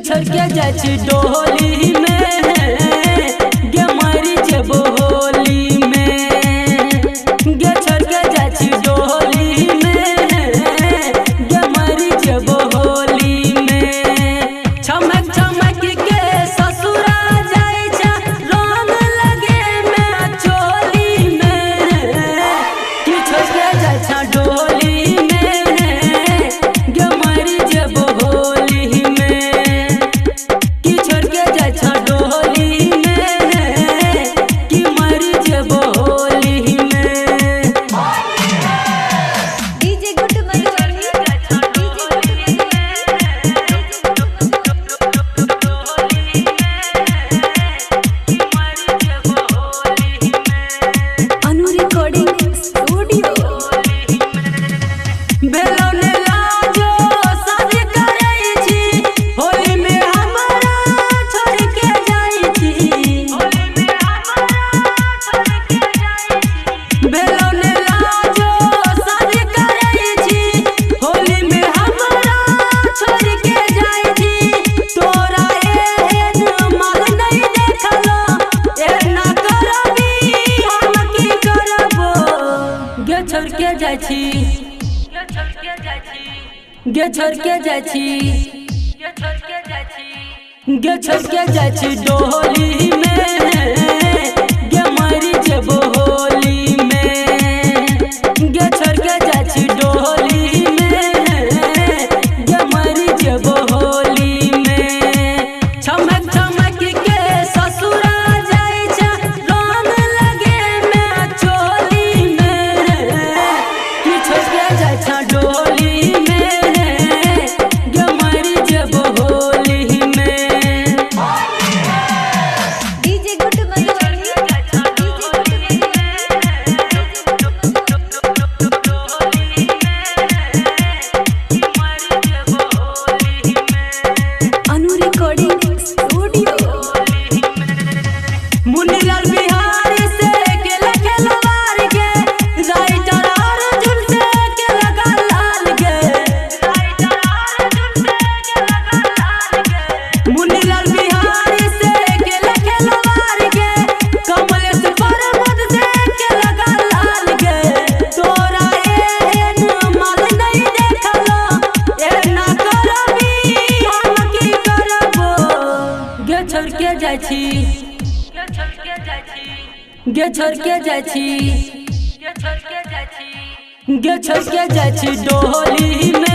छोड़ के जाय छी डोली में गे मरी जेबो होली में गे छोड़ के जाय छी डोली में गे मरी जेबो होली में छमक छमक के ससुरा जाय छ रंग लगे में चोली में कि छोड़ के जाय छ डोली में गे मरी जेबो होली में कि छोड़ के जाय छ डोली में कि मरी जेबो होली में। डीजे गुड मधुबनी अनु रिकॉर्डिंग स्टूडियो बेलौने लाजो शादी करै छी होली में हमरा छोड़ के जाय छी बेलौने लाजो शादी करै छी होली में हमरा छोड़ के जाय छी तोरा एहन माल नहीं देखलो एना करबी हम की करबो गे छोड़ के जाय छी गे छोड़ के जाय छी गे छोड़ के जाय छी डोली में गे मरी जेबो होली में गे छोड़ के जाय छी डोली में गे मरी जेबो होली में छमक छमक के ससुरा जाय छ रंग लगे में चोली में कि छोड़ के जाय छ डोली में गे मरी जेबो होली में। डीजे गुड मधुबनी अनु रिकॉर्डिंग स्टूडियो मुन्नीलाल बिहारी से केला खेलवार के राइटर अर्जुन से केला लाल के मुन्नीलाल बिहारी से केला खेलवार के कमलेश परमत से केला लाल के तोरा एहन माल नहीं देखलो एना करबी हम की करबो गे छोड़ के जाय छी गे छोड़ के जाय छी गे छोड़ के जाय छी डोली में